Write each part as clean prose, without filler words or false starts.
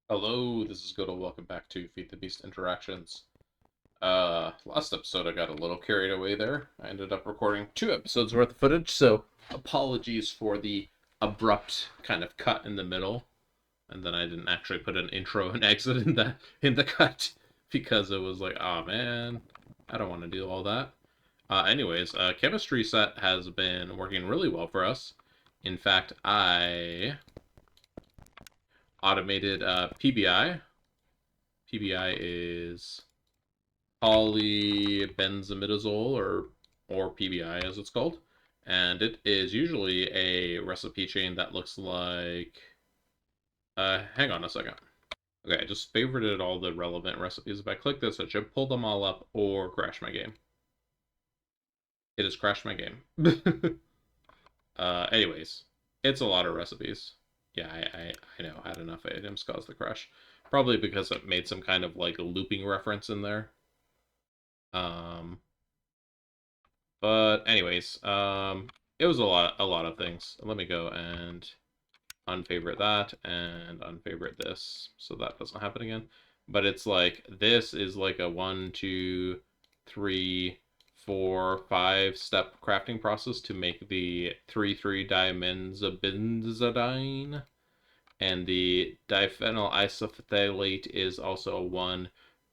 Hello, this is Goodall. Welcome back to Feed the Beast Interactions. Last episode I got a little carried away there. I ended up recording 2 episodes worth of footage, so apologies for the abrupt kind of cut in the middle. And then I didn't actually put an intro and exit in the cut because it was like, oh man, I don't want to do all that. Anyways, chemistry set has been working really well for us. In fact, I automated PBI. PBI is polybenzimidazole or PBI as it's called, and it is usually a recipe chain that looks like. Hang on a second. Okay, I just favorited all the relevant recipes. If I click this, it should pull them all up or crash my game. It has crashed my game. Anyways, it's a lot of recipes. Yeah, I know. Had enough items caused the crash. Probably because it made some kind of like looping reference in there. Um, But anyways, it was a lot of things. Let me go and unfavorite that and unfavorite this so that doesn't happen again. But it's like this is like a 1, 2, 3, 4, 5 step crafting process to make the 3,3-dimenzobenzidine, and the diphenyl isophthalate is also a 1,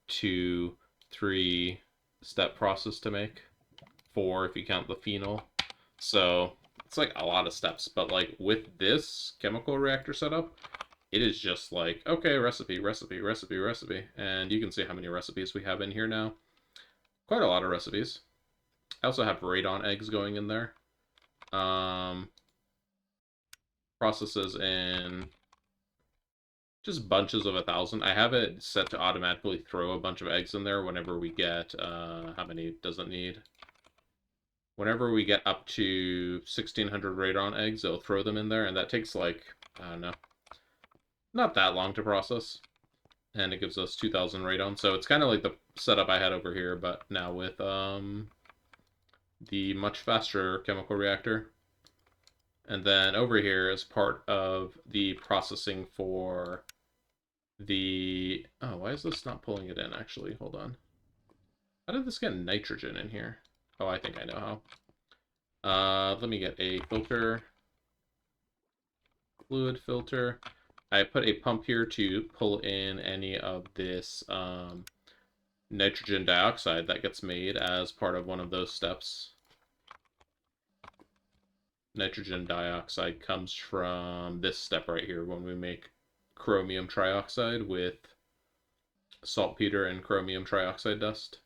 2, 3 step process to make. 4 if you count the phenol. So it's like a lot of steps. But like with this chemical reactor setup, it is just like, okay, recipe, recipe, recipe, recipe. And you can see how many recipes we have in here now. Quite a lot of recipes. I also have radon eggs going in there. Um, Processes in just bunches of 1,000. I have it set to automatically throw a bunch of eggs in there whenever we get, how many does it need? Whenever we get up to 1,600 radon eggs, it'll throw them in there, and that takes like, I don't know, not that long to process. And it gives us 2,000 radon. So it's kind of like the setup I had over here, but now with the much faster chemical reactor. And then over here is part of the processing for the... Oh, why is this not pulling it in, actually? Hold on. How did this get nitrogen in here? Oh, I think I know how. Let me get a filter. Fluid filter. I put a pump here to pull in any of this nitrogen dioxide that gets made as part of one of those steps. Nitrogen dioxide comes from this step right here when we make chromium trioxide with saltpeter and chromium trioxide dust.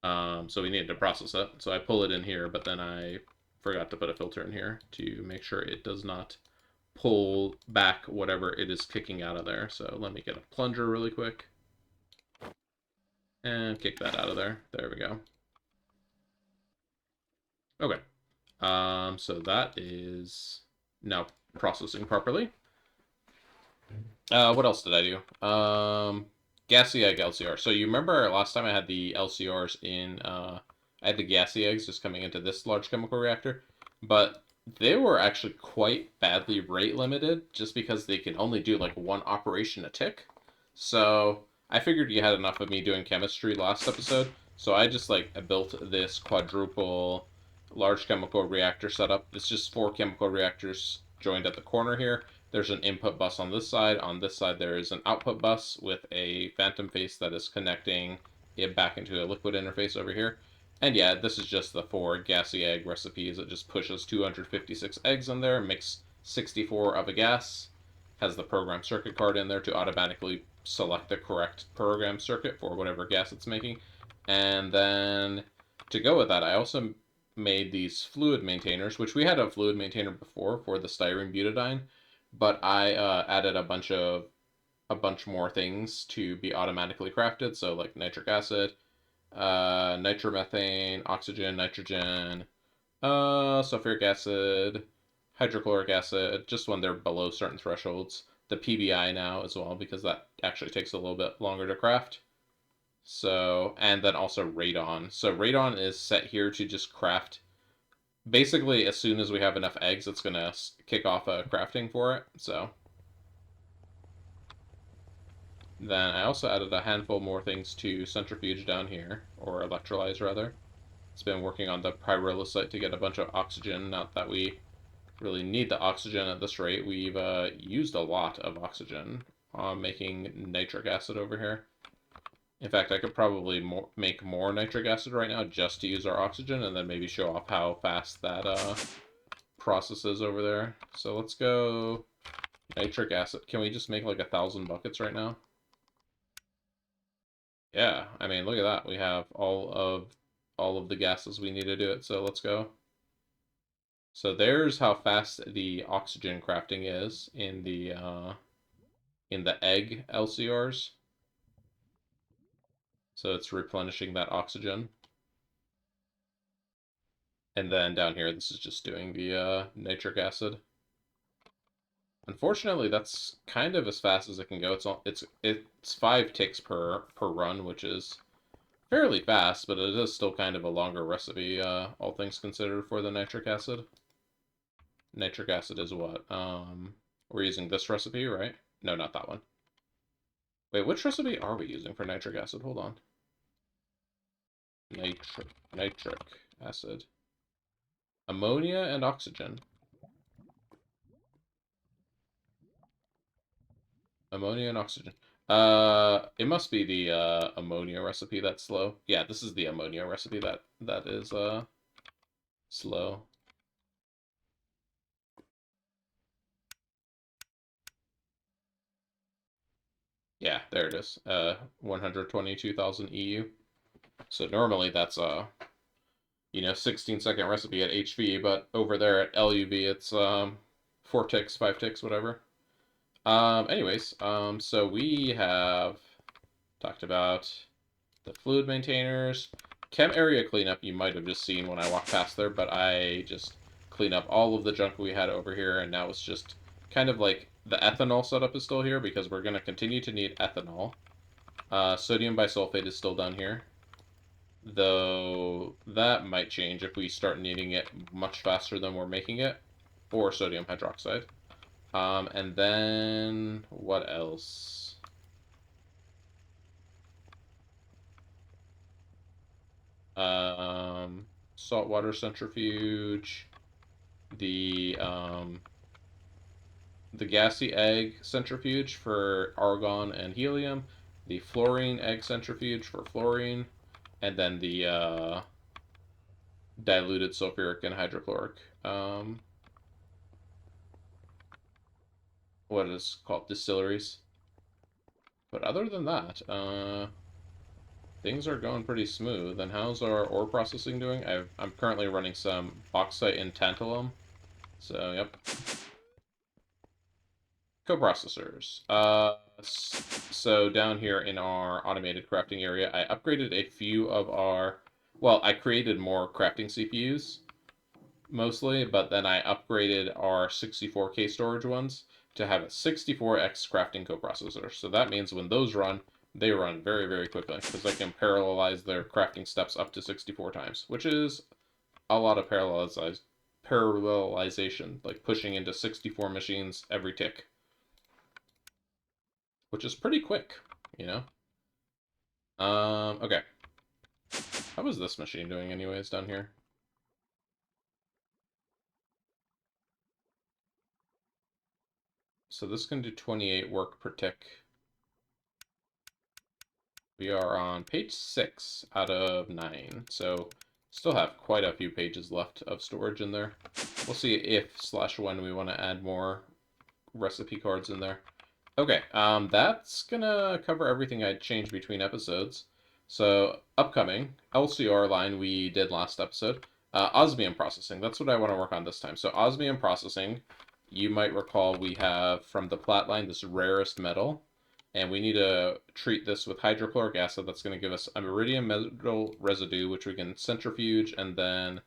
So we needed to process it. So I pull it in here, but then I forgot to put a filter in here to make sure it does not pull back whatever it is kicking out of there. So let me get a plunger really quick and kick that out of there. There we go. Okay. So that is now processing properly. What else did I do? Gassy egg LCR. So you remember last time I had the LCRs in, I had the gassy eggs just coming into this large chemical reactor, but they were actually quite badly rate limited just because they can only do like one operation a tick. So I figured you had enough of me doing chemistry last episode, so I just like built this quadruple large chemical reactor setup. It's just 4 chemical reactors joined at the corner here. There's an input bus on this side. On this side, there is an output bus with a phantom face that is connecting it back into a liquid interface over here. And yeah, this is just the 4 gassy egg recipes. It just pushes 256 eggs in there, makes 64 of a gas, has the program circuit card in there to automatically select the correct program circuit for whatever gas it's making. And then to go with that, I also made these fluid maintainers, which we had a fluid maintainer before for the styrene butadiene, but I added a bunch more things to be automatically crafted. So like nitric acid, nitromethane, oxygen, nitrogen, sulfuric acid, hydrochloric acid, just when they're below certain thresholds. The PBI now as well, because that actually takes a little bit longer to craft. So, and then also radon. So radon is set here to just craft. Basically, as soon as we have enough eggs, it's going to kick off a crafting for it. So, Then I also added a handful more things to centrifuge down here, or electrolyze rather. It's been working on the pyrolusite to get a bunch of oxygen. Not that we really need the oxygen at this rate. We've used a lot of oxygen making nitric acid over here. In fact, I could probably make more nitric acid right now just to use our oxygen, and then maybe show off how fast that processes over there. So let's go nitric acid. Can we just make like 1,000 buckets right now? Yeah, I mean, look at that. We have all of the gases we need to do it. So let's go. So there's how fast the oxygen crafting is in the egg LCRs. So it's replenishing that oxygen. And then down here, this is just doing the nitric acid. Unfortunately, that's kind of as fast as it can go. It's 5 ticks per run, which is fairly fast, but it is still kind of a longer recipe, all things considered, for the nitric acid. Nitric acid is what? We're using this recipe, right? No, not that one. Wait, which recipe are we using for nitric acid? Hold on. Nitric acid. Ammonia and oxygen. Ammonia and oxygen. It must be the ammonia recipe that's slow. Yeah, this is the ammonia recipe that is slow. Yeah, there it is. 122,000 EU. So normally that's 16-second recipe at HV, but over there at LUV it's 4 ticks, 5 ticks, whatever. Anyways, so we have talked about the fluid maintainers. Chem area cleanup you might have just seen when I walked past there, but I just clean up all of the junk we had over here, and now it's just kind of like the ethanol setup is still here because we're going to continue to need ethanol. Sodium bisulfate is still down here, though that might change if we start needing it much faster than we're making it, or sodium hydroxide. And then what else? Saltwater centrifuge, the the gassy egg centrifuge for argon and helium, the fluorine egg centrifuge for fluorine, and then the diluted sulfuric and hydrochloric. What is called distilleries. But other than that, things are going pretty smooth. And how's our ore processing doing? I'm currently running some bauxite and tantalum. So, yep. Coprocessors. So down here in our automated crafting area, I upgraded a few of our... Well, I created more crafting CPUs, mostly, but then I upgraded our 64K storage ones to have a 64X crafting coprocessor. So that means when those run, they run very, very quickly, because I can parallelize their crafting steps up to 64 times, which is a lot of parallelization, like pushing into 64 machines every tick, which is pretty quick, you know? Okay. How was this machine doing anyways down here? So this can do 28 work per tick. We are on page 6 out of 9, so still have quite a few pages left of storage in there. We'll see if/when we want to add more recipe cards in there. Okay, that's gonna cover everything I'd changed between episodes. So, upcoming, LCR line we did last episode. Osmium processing, that's what I want to work on this time. So, osmium processing, you might recall we have from the plat line this rarest metal, and we need to treat this with hydrochloric acid. That's going to give us a iridium metal residue, which we can centrifuge and then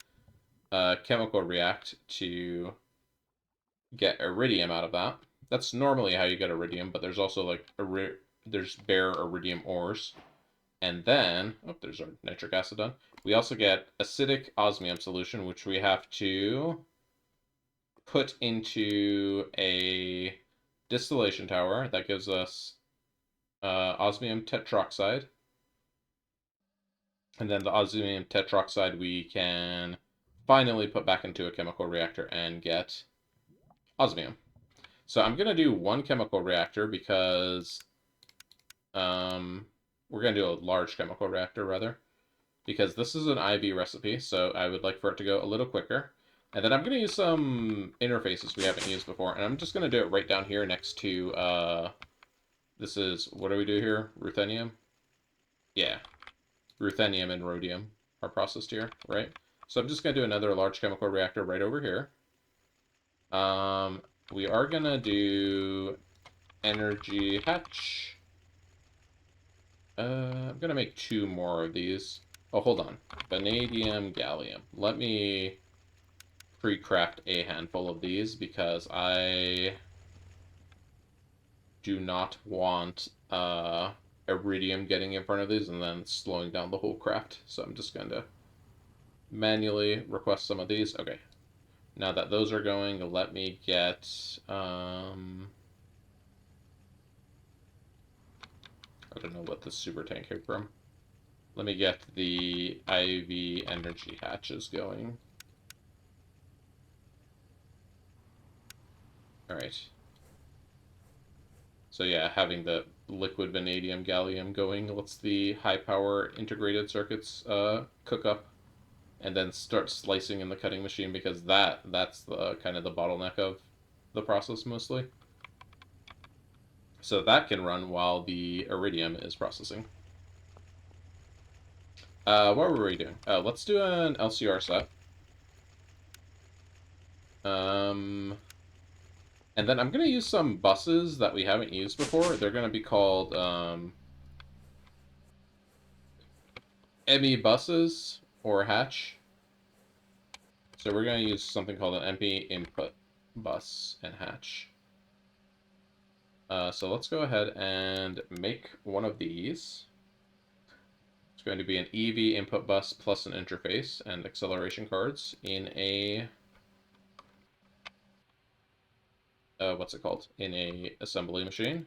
chemical react to get iridium out of that. That's normally how you get iridium, but there's also like there's bare iridium ores. And then, oh, there's our nitric acid done. We also get acidic osmium solution, which we have to put into a distillation tower that gives us osmium tetroxide. And then the osmium tetroxide we can finally put back into a chemical reactor and get osmium. So I'm going to do one chemical reactor because we're going to do a large chemical reactor rather, because this is an IV recipe, so I would like for it to go a little quicker. And then I'm going to use some interfaces we haven't used before, and I'm just going to do it right down here next to, this is, what do we do here? Ruthenium? Yeah, ruthenium and rhodium are processed here, right? So I'm just going to do another large chemical reactor right over here. We are going to do energy hatch. I'm going to make 2 more of these. Oh, hold on. Vanadium, gallium. Let me pre-craft a handful of these because I do not want iridium getting in front of these and then slowing down the whole craft. So I'm just going to manually request some of these. Okay. Now that those are going, let me get I don't know what this super tank came from. Let me get the IV energy hatches going. Alright. So yeah, having the liquid vanadium gallium going lets the high power integrated circuits cook up and then start slicing in the cutting machine because that's the kind of the bottleneck of the process mostly. So that can run while the iridium is processing. What were we doing? Let's do an LCR set. And then I'm going to use some buses that we haven't used before. They're going to be called ME buses or hatch. So we're going to use something called an MP input bus and hatch. So let's go ahead and make one of these. It's going to be an EV input bus plus an interface and acceleration cards in a what's it called? In a assembly machine.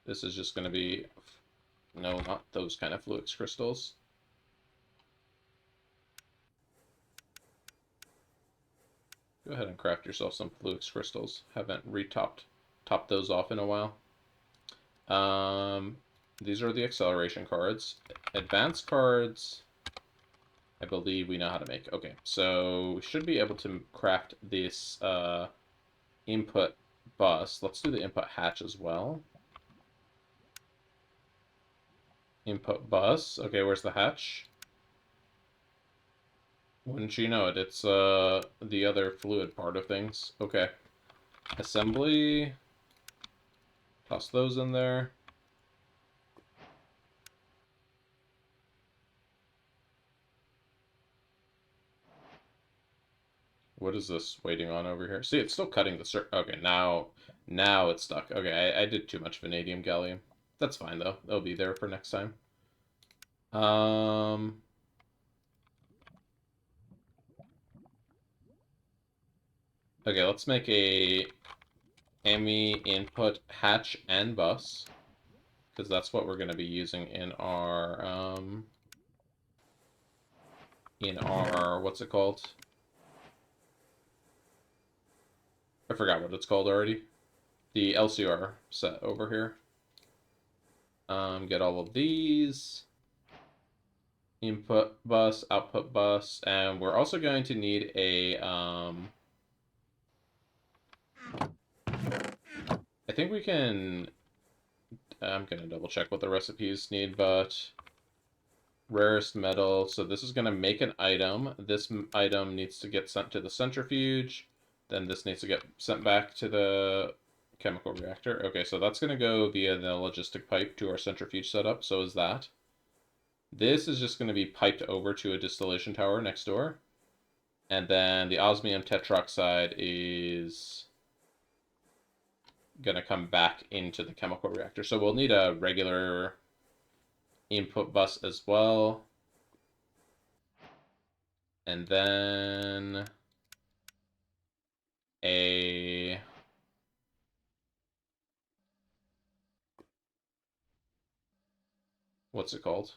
This is just going to be, no, not those kind of fluix crystals. Go ahead and craft yourself some fluix crystals. Haven't topped those off in a while. These are the acceleration cards. Advanced cards, I believe we know how to make. Okay, so we should be able to craft this input bus. Let's do the input hatch as well. Input bus. Okay, where's the hatch? Wouldn't you know it? It's the other fluid part of things. Okay. Assembly. Toss those in there. What is this waiting on over here? See, it's still cutting the okay, now it's stuck. Okay, I did too much vanadium gallium. That's fine though. It'll be there for next time. Okay, let's make a ME input hatch and bus because that's what we're going to be using in our what's it called? I forgot what it's called already. The LCR set over here. Get all of these. Input bus, output bus, and we're also going to need a, I think we can, I'm going to double check what the recipes need, but rarest metal, so this is going to make an item. This item needs to get sent to the centrifuge, then this needs to get sent back to the chemical reactor. Okay, so that's going to go via the logistic pipe to our centrifuge setup, so is that. This is just going to be piped over to a distillation tower next door. And then the osmium tetroxide is going to come back into the chemical reactor. So we'll need a regular input bus as well. And then a what's it called?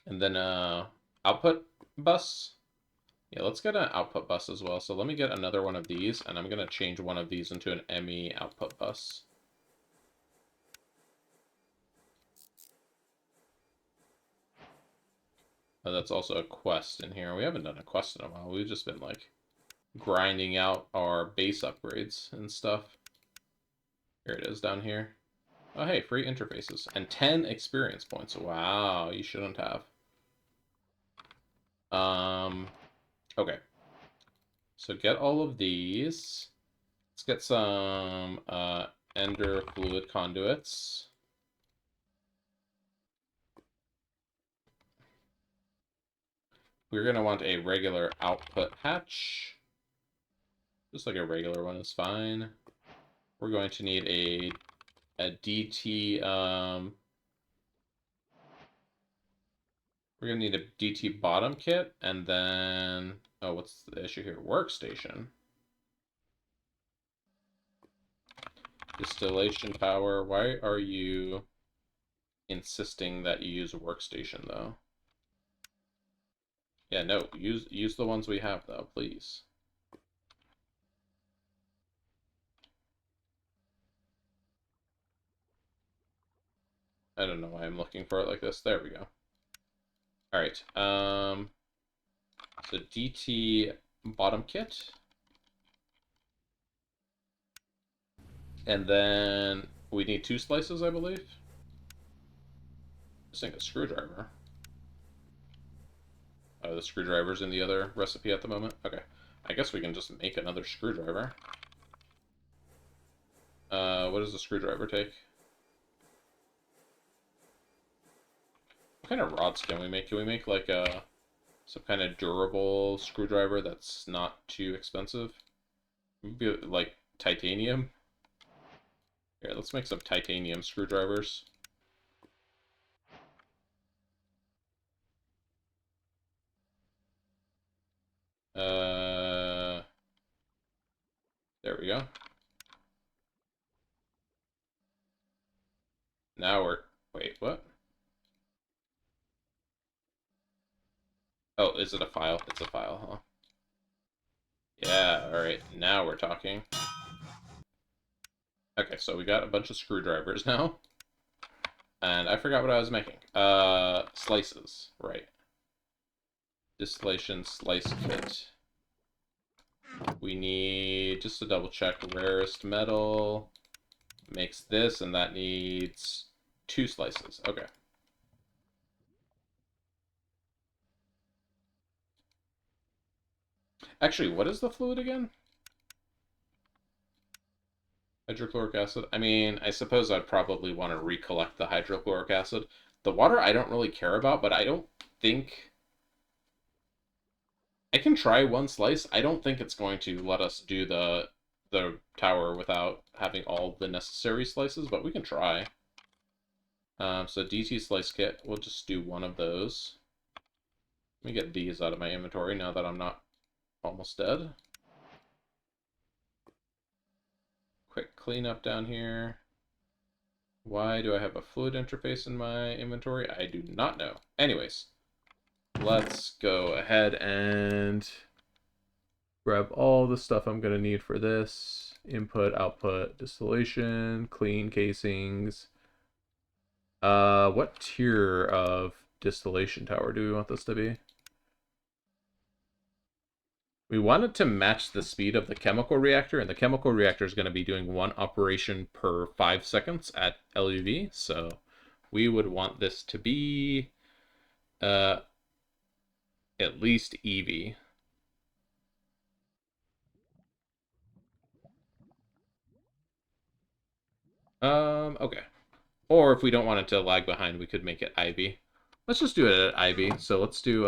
And then output bus. Yeah, let's get an output bus as well. So let me get another one of these, and I'm gonna change one of these into an ME output bus. Oh, that's also a quest in here. We haven't done a quest in a while. We've just been like grinding out our base upgrades and stuff. Here it is down here. Oh, hey, free interfaces. And 10 experience points. Wow, you shouldn't have. Okay. So get all of these. Let's get some ender fluid conduits. We're going to want a regular output hatch. Just like a regular one is fine. We're going to need a DT, we're going to need a DT bottom kit, and then, oh, what's the issue here? Workstation. Distillation power. Why are you insisting that you use a workstation, though? Yeah, no, use the ones we have, though, please. I don't know why I'm looking for it like this. There we go. All right. So DT bottom kit. And then we need 2 slices, I believe. Just think a screwdriver. Oh, the screwdriver's in the other recipe at the moment? Okay. I guess we can just make another screwdriver. What does the screwdriver take? What kind of rods can we make? Can we make like some kind of durable screwdriver that's not too expensive? Maybe like titanium? Here, let's make some titanium screwdrivers. There we go. Now we're... Wait, what? Oh, is it a file? It's a file, huh? Yeah, alright. Now we're talking. Okay, so we got a bunch of screwdrivers now. And I forgot what I was making. Slices. Right. Distillation slice kit. We need, just to double check, rarest metal. Makes this, and that needs 2 slices. Okay. Actually, what is the fluid again? Hydrochloric acid. I mean, I suppose I'd probably want to recollect the hydrochloric acid. The water I don't really care about, but I don't think... I can try 1 slice. I don't think it's going to let us do the tower without having all the necessary slices, but we can try. So DT slice kit, we'll just do 1 of those. Let me get these out of my inventory now that I'm not almost dead. Quick cleanup down here. Why do I have a fluid interface in my inventory? I do not know. Anyways, let's go ahead and grab all the stuff I'm going to need for this. Input, output, distillation, clean casings. What tier of distillation tower do we want this to be? We want it to match the speed of the chemical reactor, and the chemical reactor is going to be doing 1 operation per 5 seconds at LUV, so we would want this to be at least EV. Okay. Or if we don't want it to lag behind, we could make it IV. Let's just do it at IV. So let's do,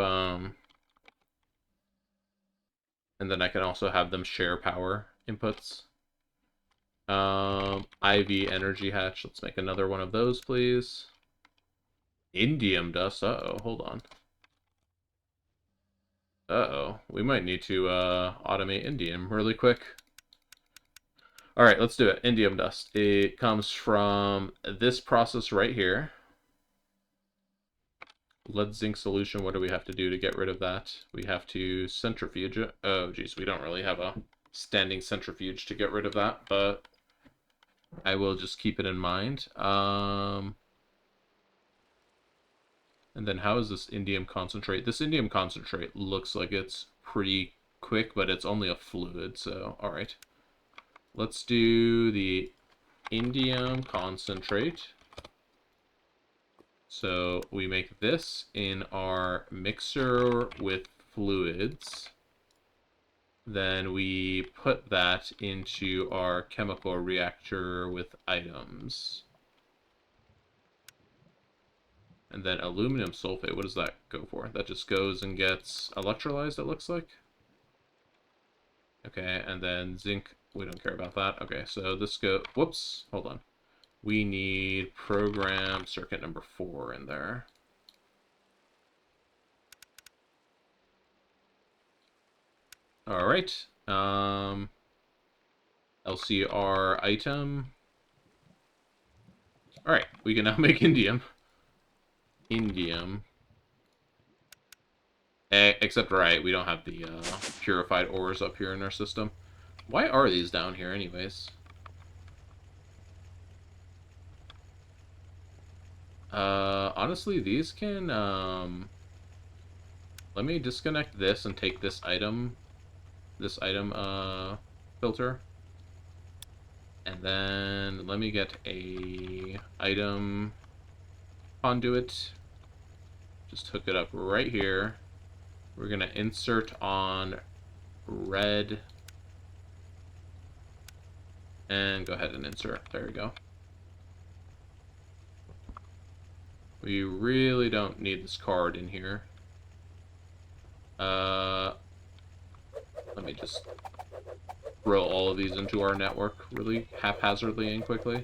and then I can also have them share power inputs. IV energy hatch. Let's make another one of those, please. Indium dust. Uh-oh, hold on. Uh-oh, we might need to automate indium really quick. All right, let's do it. Indium dust. It comes from this process right here. Lead zinc solution. What do we have to do to get rid of that? We have to centrifuge it. Oh, geez, we don't really have a standing centrifuge to get rid of that, but I will just keep it in mind. And then how is this indium concentrate? This indium concentrate looks like it's pretty quick, but it's only a fluid, so all right. Let's do the indium concentrate. So we make this in our mixer with fluids. Then we put that into our chemical reactor with items. And then aluminum sulfate, what does that go for? That just goes and gets electrolyzed, it looks like. Okay, and then zinc, we don't care about that. Okay, so this whoops, hold on. We need program circuit number 4 in there. All right. LCR item. All right, we can now make indium. Indium. Except, right, we don't have the purified ores up here in our system. Why are these down here anyways? Honestly, these can, let me disconnect this and take this item filter. And then let me get a item conduit. Just hook it up right here. We're gonna insert on red. And go ahead and insert. There we go. We really don't need this card in here. Let me just throw all of these into our network really haphazardly and quickly.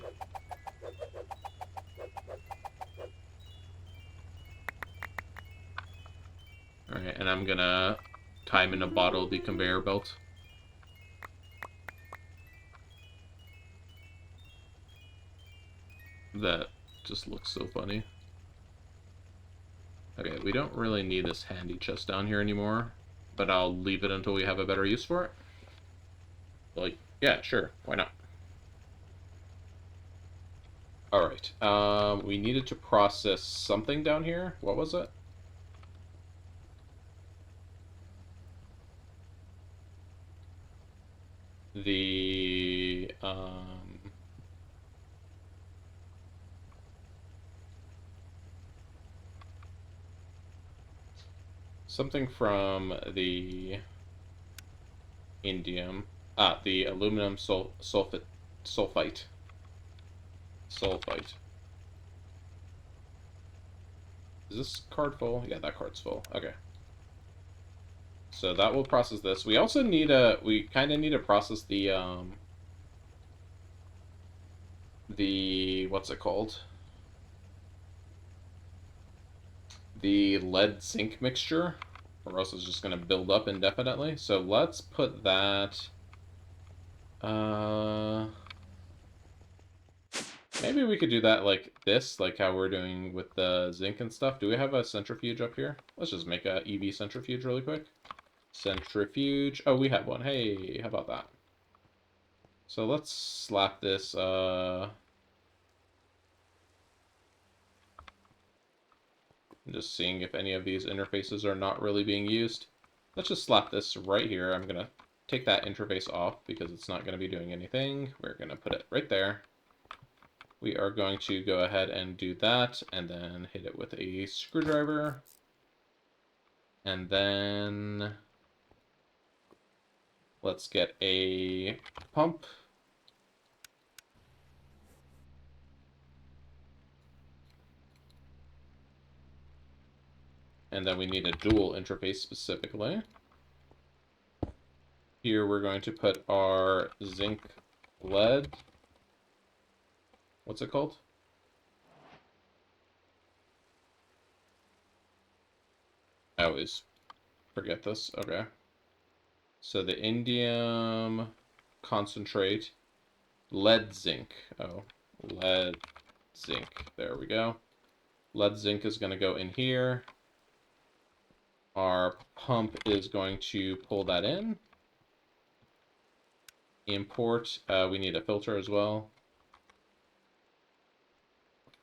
Alright, and I'm gonna tie them in a bottle of the conveyor belt. That just looks so funny. Okay, we don't really need this handy chest down here anymore, but I'll leave it until we have a better use for it. Like, yeah, sure, why not? Alright, we needed to process something down here. What was it? The, something from the indium. The aluminum sulfite. Sulfite. Is this card full? Yeah, that card's full. Okay. So that will process this. We also need we kind of need to process the, what's it called? The lead zinc mixture, or else it's just going to build up indefinitely. So let's put that, maybe we could do that like this, like how we're doing with the zinc and stuff. Do we have a centrifuge up here? Let's just make a EV centrifuge really quick. Centrifuge. Oh, we have one. Hey, how about that? So let's slap this, just seeing if any of these interfaces are not really being used. Let's just slap this right here. I'm going to take that interface off because it's not going to be doing anything. We're going to put it right there. We are going to go ahead and do that and then hit it with a screwdriver. And then let's get a pump. And then we need a dual interface specifically. Here we're going to put our zinc lead. What's it called? I always forget this. Okay. So the indium concentrate Lead zinc. Oh, lead zinc. There we go. Lead zinc is going to go in here. Our pump is going to pull that in. Import. We need a filter as well.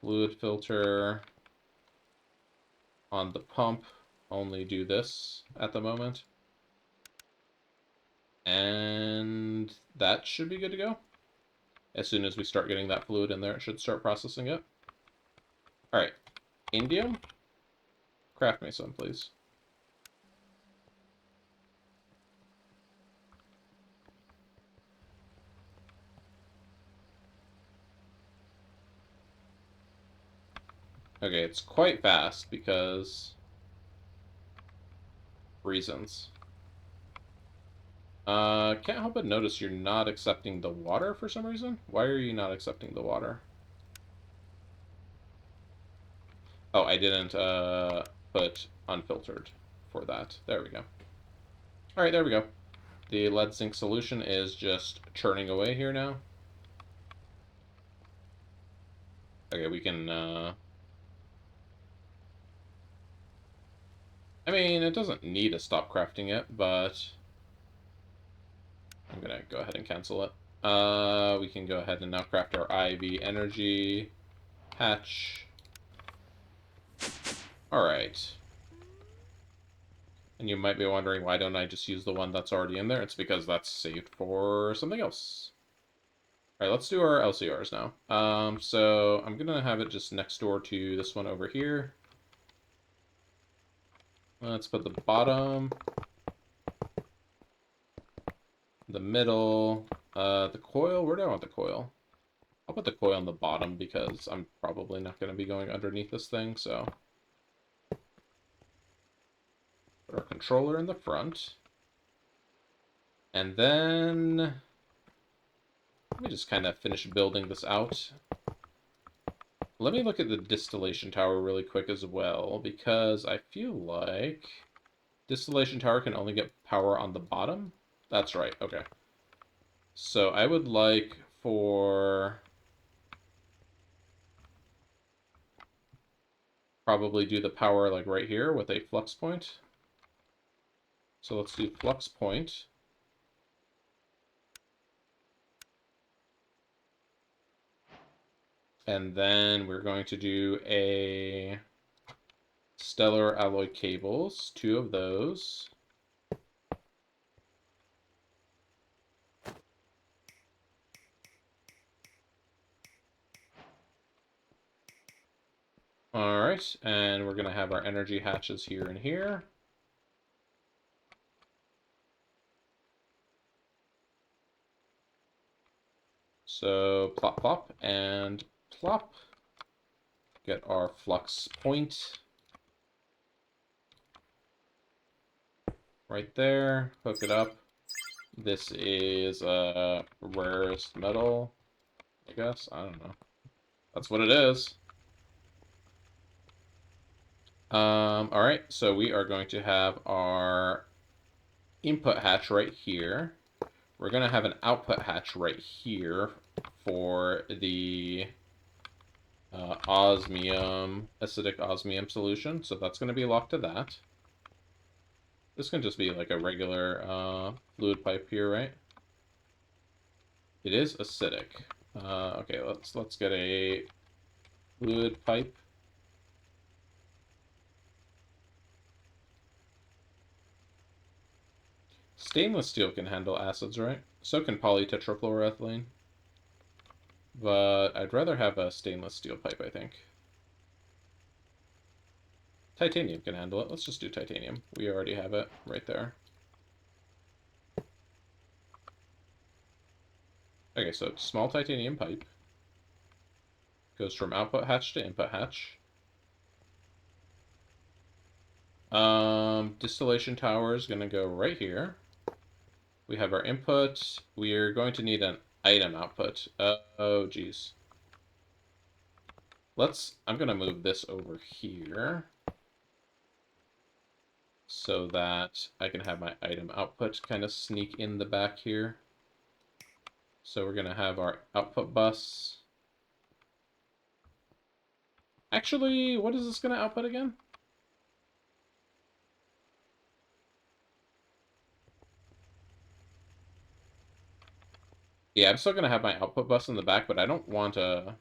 Fluid filter on the pump. Only do this at the moment. And that should be good to go. As soon as we start getting that fluid in there, it should start processing it. Alright. Indium? Craft me some, please. Okay, it's quite fast because... reasons. Can't help but notice you're not accepting the water for some reason. Why are you not accepting the water? Oh, I didn't put unfiltered for that. There we go. Alright, there we go. The lead zinc solution is just churning away here now. Okay, we can, I mean, it doesn't need to stop crafting it, but... I'm gonna go ahead and cancel it. We can go ahead and now craft our IV energy hatch. Alright. And you might be wondering, why don't I just use the one that's already in there? It's because that's saved for something else. Alright, let's do our LCRs now. So I'm gonna have it just next door to this one over here. Let's put the bottom, the middle, the coil. Where do I want the coil? I'll put the coil on the bottom because I'm probably not going to be going underneath this thing, so. Put our controller in the front. And then... let me just kind of finish building this out. Let me look at the distillation tower really quick as well, because I feel like distillation tower can only get power on the bottom. That's right, okay. So I would like for... probably do the power like right here with a flux point. So let's do flux point. And then we're going to do a stellar alloy cables, 2 of those. Alright, and we're going to have our energy hatches here and here. So plop, plop, and plop. Get our flux point. Right there, hook it up. This is rarest metal, I guess. I don't know. That's what it is. Alright, so we are going to have our input hatch right here. We're going to have an output hatch right here for the osmium, acidic osmium solution. So that's going to be locked to that. This can just be like a regular fluid pipe here, right? It is acidic. Okay, let's get a fluid pipe. Stainless steel can handle acids, right? So can polytetrachloroethylene. But I'd rather have a stainless steel pipe, I think. Titanium can handle it. Let's just do titanium. We already have it right there. Okay, so small titanium pipe. Goes from output hatch to input hatch. Distillation tower is going to go right here. We have our input. We are going to need an item output. Oh, geez. I'm going to move this over here so that I can have my item output kind of sneak in the back here. So we're going to have our output bus. Actually, what is this going to output again? Yeah, I'm still going to have my output bus in the back, but I don't want a...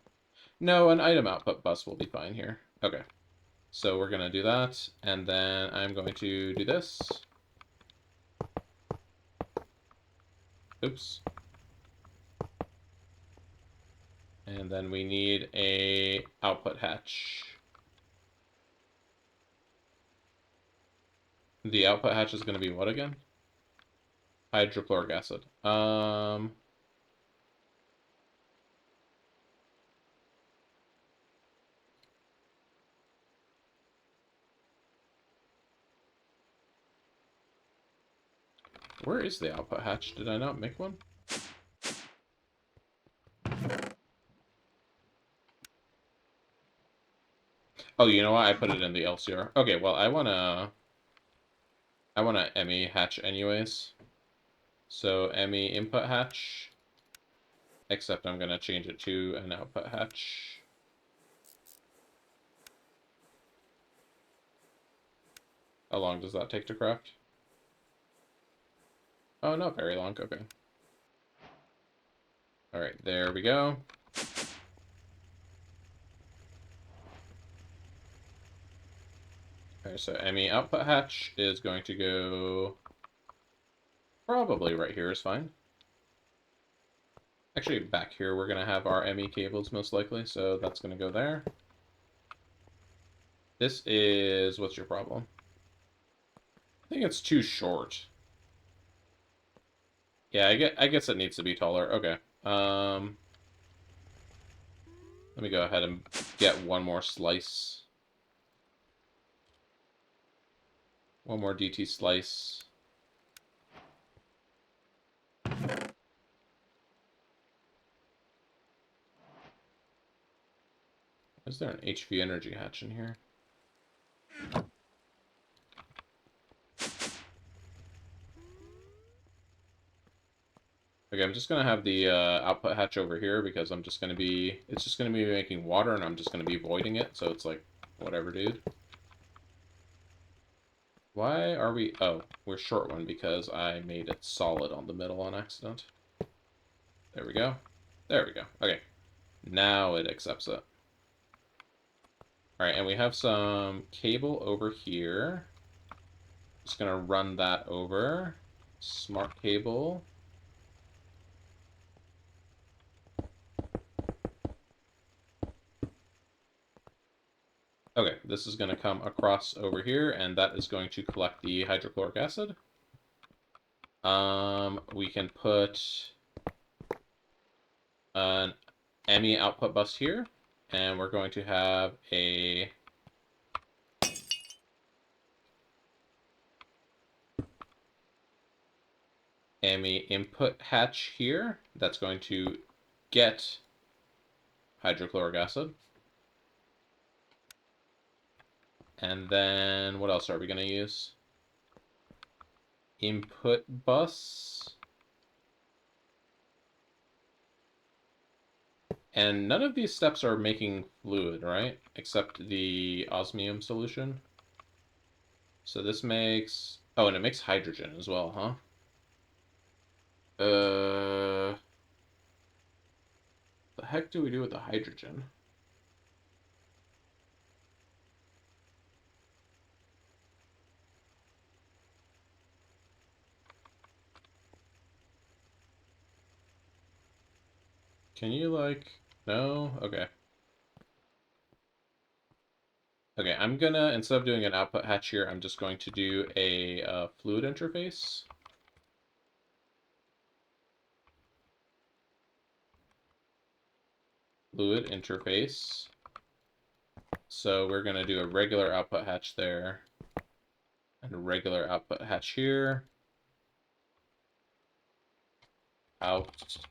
No, an item output bus will be fine here. Okay. So we're going to do that, and then I'm going to do this. Oops. And then we need a output hatch. The output hatch is going to be what again? Hydrochloric acid. Where is the output hatch? Did I not make one? Oh, you know what? I put it in the LCR. Okay, well, I want a ME hatch anyways. So ME input hatch, except I'm going to change it to an output hatch. How long does that take to craft? Oh, not very long. Okay. All right, there we go. Okay, so ME output hatch is going to go probably right here is fine. Actually, back here we're going to have our ME cables most likely, so that's going to go there. This is... what's your problem? I think it's too short. Yeah, I guess it needs to be taller. Okay. Let me go ahead and get one more slice. One more DT slice. Is there an HV energy hatch in here? Okay, I'm just gonna have the output hatch over here because I'm just gonna be... it's just gonna be making water and I'm just gonna be voiding it, so it's like, whatever, dude. Why are we... oh, we're short one because I made it solid on the middle on accident. There we go. There we go. Okay. Now it accepts it. Alright, and we have some cable over here. Just gonna run that over. Smart cable. Okay, this is going to come across over here, and that is going to collect the hydrochloric acid. We can put an ME output bus here, and we're going to have a ME input hatch here that's going to get hydrochloric acid. And then what else are we going to use? Input bus. And none of these steps are making fluid, right? Except the osmium solution. So this makes... oh, and it makes hydrogen as well, huh? The heck do we do with the hydrogen? Can you, like... no? Okay. Okay, I'm gonna, instead of doing an output hatch here, I'm just going to do a fluid interface. Fluid interface. So we're gonna do a regular output hatch there, and a regular output hatch here. Output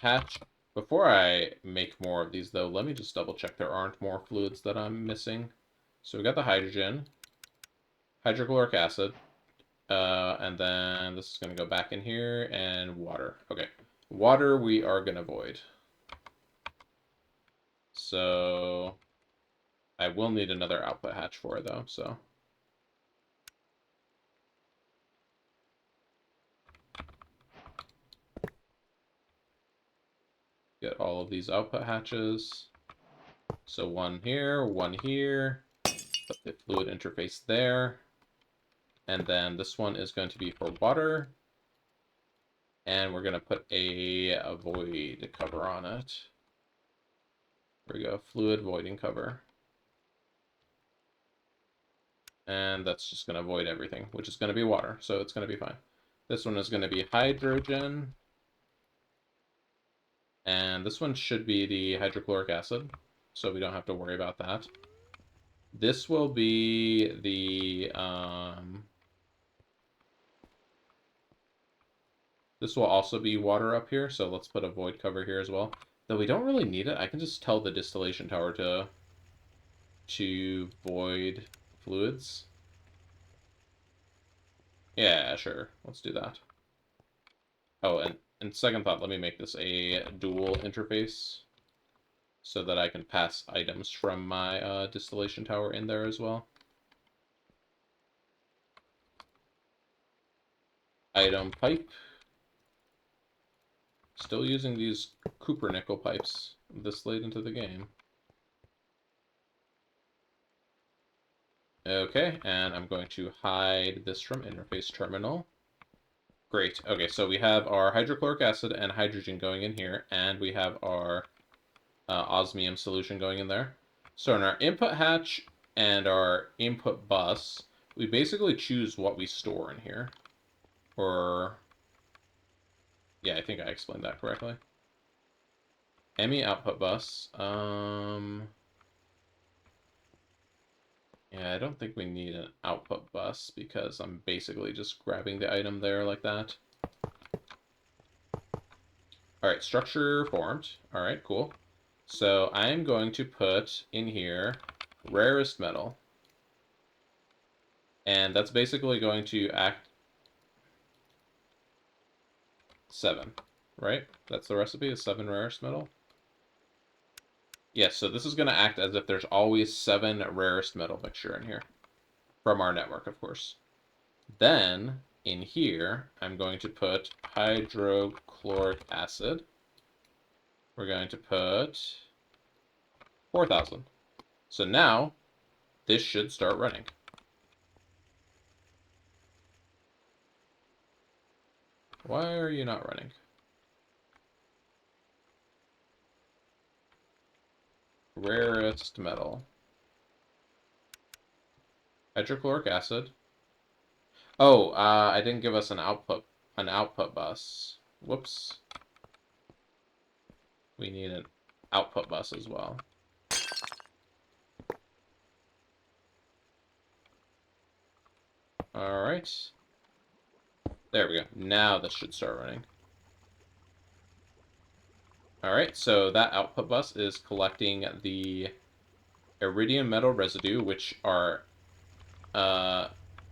hatch. Before I make more of these, though, let me just double check there aren't more fluids that I'm missing. So we got the hydrogen, hydrochloric acid, and then this is going to go back in here, and water. Okay, water we are going to void. So I will need another output hatch for it, though, so. Get all of these output hatches. So one here, put the fluid interface there. And then this one is going to be for water. And we're going to put a void cover on it. There we go, fluid voiding cover. And that's just going to void everything, which is going to be water, so it's going to be fine. This one is going to be hydrogen. And this one should be the hydrochloric acid, so we don't have to worry about that. This will be the... this will also be water up here, so let's put a void cover here as well. Though we don't really need it, I can just tell the distillation tower to void fluids. Yeah, sure. Let's do that. Oh, and second thought, let me make this a dual interface so that I can pass items from my distillation tower in there as well. Item pipe. Still using these Cooper nickel pipes this late into the game. Okay, and I'm going to hide this from interface terminal. Great. Okay, so we have our hydrochloric acid and hydrogen going in here, and we have our osmium solution going in there. So in our input hatch and our input bus, we basically choose what we store in here. Or, yeah, I think I explained that correctly. ME output bus. Yeah, I don't think we need an output bus because I'm basically just grabbing the item there like that. Alright, structure formed. Alright, cool. So I'm going to put in here rarest metal. And that's basically going to act 7, right? That's the recipe, is 7 rarest metal. Yes, so this is going to act as if there's always 7 rarest metal mixture in here. From our network, of course. Then, in here, I'm going to put hydrochloric acid. We're going to put 4,000. So now, this should start running. Why are you not running? Rarest metal. Hydrochloric acid. Oh, I didn't give us an output bus. Whoops. We need an output bus as well. Alright. There we go. Now this should start running. Alright, so that output bus is collecting the iridium metal residue, which are,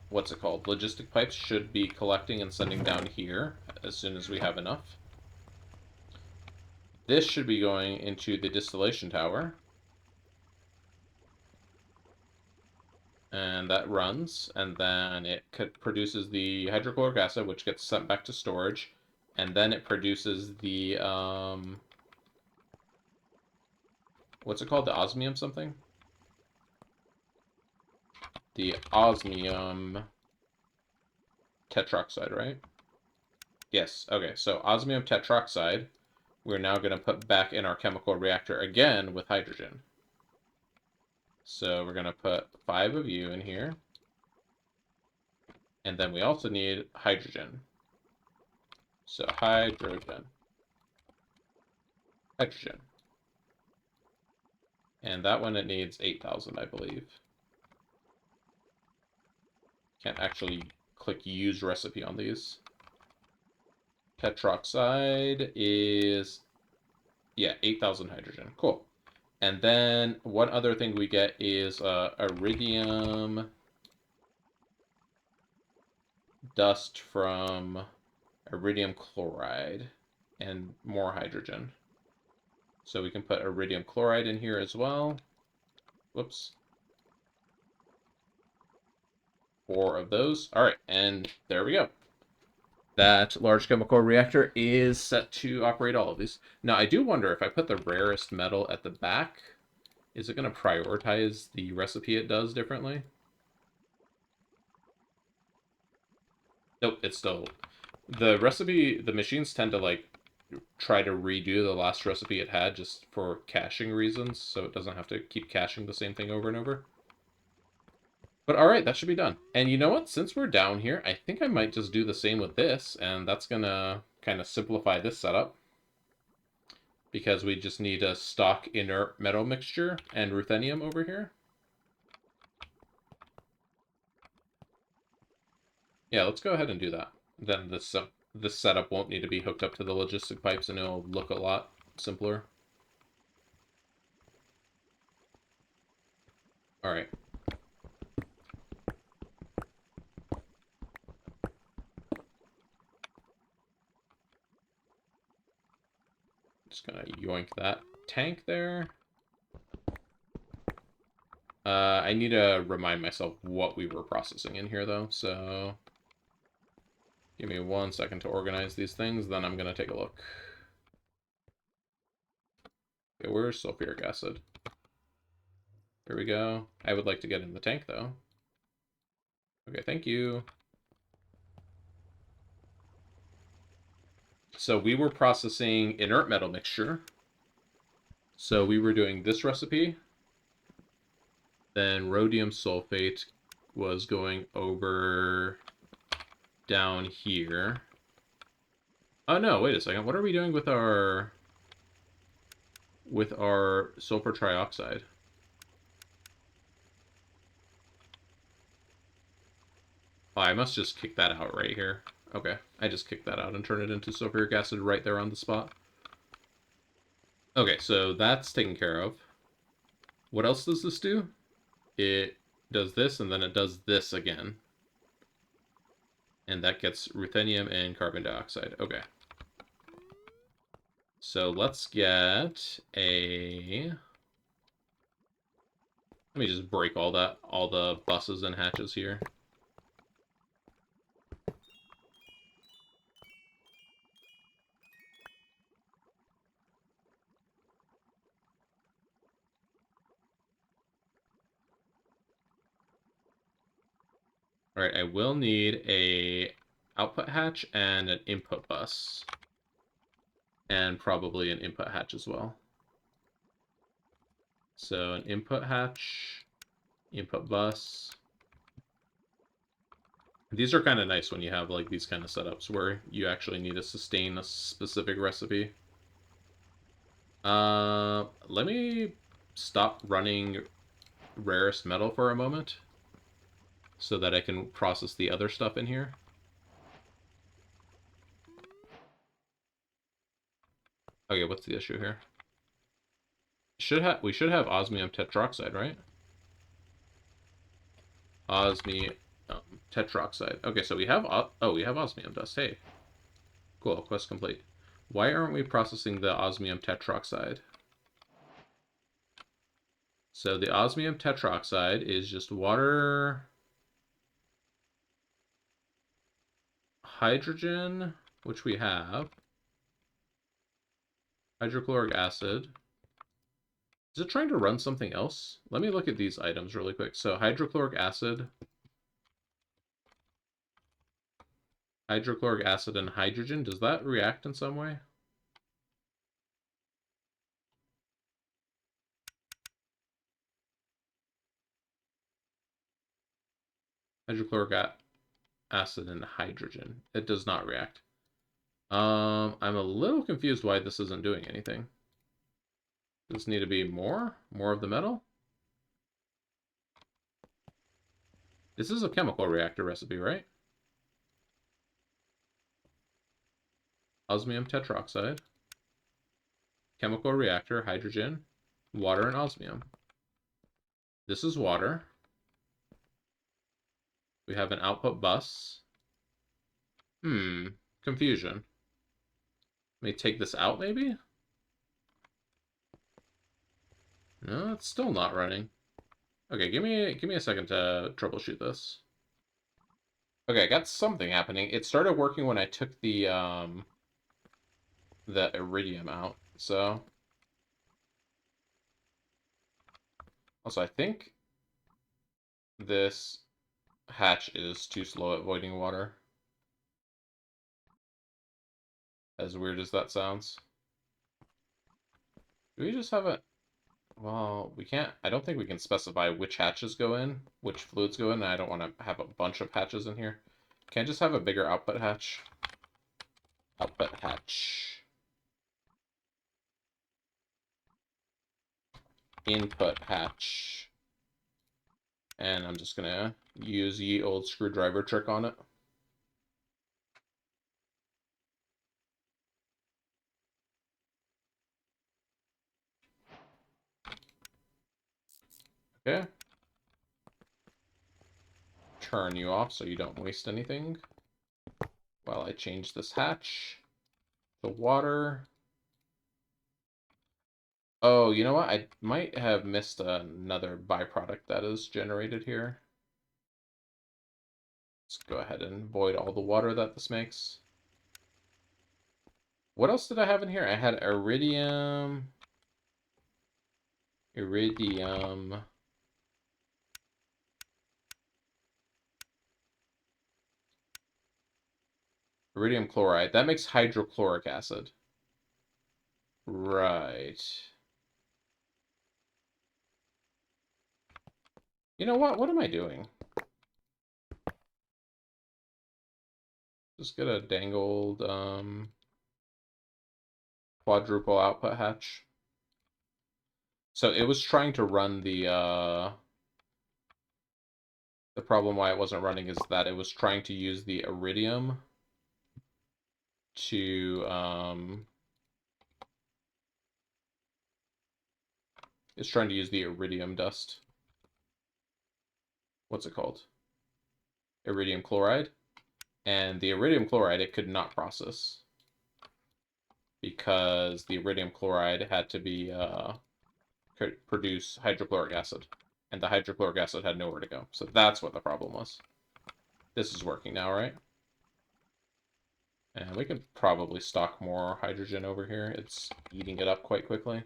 what's it called? Logistic pipes should be collecting and sending down here as soon as we have enough. This should be going into the distillation tower. And that runs, and then it produces the hydrochloric acid, which gets sent back to storage, and then it produces the, what's it called? The osmium something? The osmium tetroxide, right? Yes, okay, so osmium tetroxide, we're now going to put back in our chemical reactor again with hydrogen. So we're going to put 5 of you in here. And then we also need hydrogen. So hydrogen. Hydrogen. And that one, it needs 8,000, I believe. Can't actually click use recipe on these. Tetroxide is, yeah, 8,000 hydrogen. Cool. And then one other thing we get is iridium dust from iridium chloride. and more hydrogen. So we can put iridium chloride in here as well. Whoops. 4 of those. All right, and there we go. That large chemical reactor is set to operate all of these. Now, I do wonder if I put the rarest metal at the back, is it going to prioritize the recipe it does differently? Nope, it's still... The recipe, the machines tend to, like, try to redo the last recipe it had just for caching reasons, so it doesn't have to keep caching the same thing over and over. But alright, that should be done. And you know what? Since we're down here, I think I might just do the same with this, and that's gonna kind of simplify this setup. Because we just need a stock inert metal mixture and ruthenium over here. Yeah, let's go ahead and do that. Then this setup won't need to be hooked up to the logistic pipes, and it'll look a lot simpler. Alright. Just gonna yoink that tank there. I need to remind myself what we were processing in here, though, so... Give me 1 second to organize these things, then I'm gonna take a look. Okay, where's sulfuric acid? Here we go. I would like to get in the tank, though. Okay, thank you. So we were processing inert metal mixture. So we were doing this recipe. Then rhodium sulfate was going over down here. Oh no, wait a second. What are we doing with our sulfur trioxide? Oh, I must just kick that out right here. Okay, I just kicked that out and turned it into sulfuric acid right there on the spot. Okay, so that's taken care of. What else does this do? It does this, and then it does this again. And that gets ruthenium and carbon dioxide. Okay. So let's get a... Let me just break all the buses and hatches here. All right, I will need a output hatch and an input bus. And probably an input hatch as well. So an input hatch, input bus. These are kind of nice when you have like these kind of setups where you actually need to sustain a specific recipe. Let me stop running rarest metal for a moment so that I can process the other stuff in here. Okay, what's the issue here? We should have osmium tetroxide, right? Osmium tetroxide. Okay, so we have we have osmium dust. Hey, cool. Quest complete. Why aren't we processing the osmium tetroxide? So the osmium tetroxide is just water, hydrogen, which we have, hydrochloric acid. Is it trying to run something else? Let me look at these items really quick. So hydrochloric acid and hydrogen, does that react in some way? Hydrochloric acid and hydrogen. It does not react. I'm a little confused why this isn't doing anything. Does this need to be more? More of the metal? This is a chemical reactor recipe, right? Osmium tetroxide. Chemical reactor, hydrogen, water, and osmium. This is water. We have an output bus. Confusion. Let me take this out, maybe? No, it's still not running. Okay, give me a second to troubleshoot this. Okay, I got something happening. It started working when I took the iridium out. So also I think this hatch is too slow at voiding water. As weird as that sounds. Do we just have a... Well, we can't... I don't think we can specify which hatches go in, which fluids go in, and I don't want to have a bunch of hatches in here. Can I just have a bigger output hatch? Output hatch. Input hatch. And I'm just gonna use ye old screwdriver trick on it. Okay. Turn you off so you don't waste anything. While I change this hatch. The water. Oh, you know what? I might have missed another byproduct that is generated here. Let's go ahead and void all the water that this makes. What else did I have in here? I had iridium. Iridium. Iridium chloride. That makes hydrochloric acid. Right. You know what? What am I doing? Just get a dangled quadruple output hatch. So it was trying to run the problem why it wasn't running is that it was trying to use the iridium to it's trying to use the iridium dust. What's it called? Iridium chloride. And the iridium chloride it could not process because the iridium chloride had to be produce hydrochloric acid, and the hydrochloric acid had nowhere to go. So that's what the problem was. This is working now, right? And we could probably stock more hydrogen over here. It's eating it up quite quickly.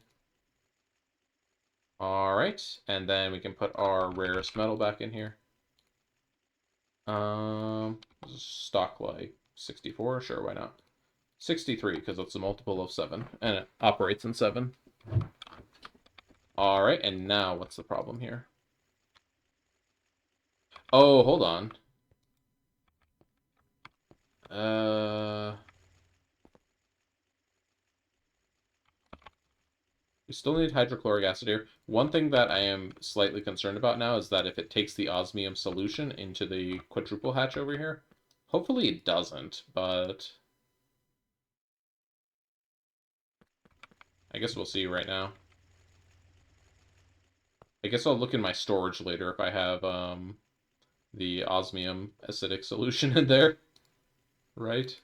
All right, and then we can put our rarest metal back in here. Stock like 64, sure, why not? 63, because it's a multiple of 7, and it operates in 7. All right, and now what's the problem here? Oh, hold on. We still need hydrochloric acid here. One thing that I am slightly concerned about now is that if it takes the osmium solution into the quadruple hatch over here, hopefully it doesn't, but I guess we'll see right now. I guess I'll look in my storage later if I have the osmium acidic solution in there, right?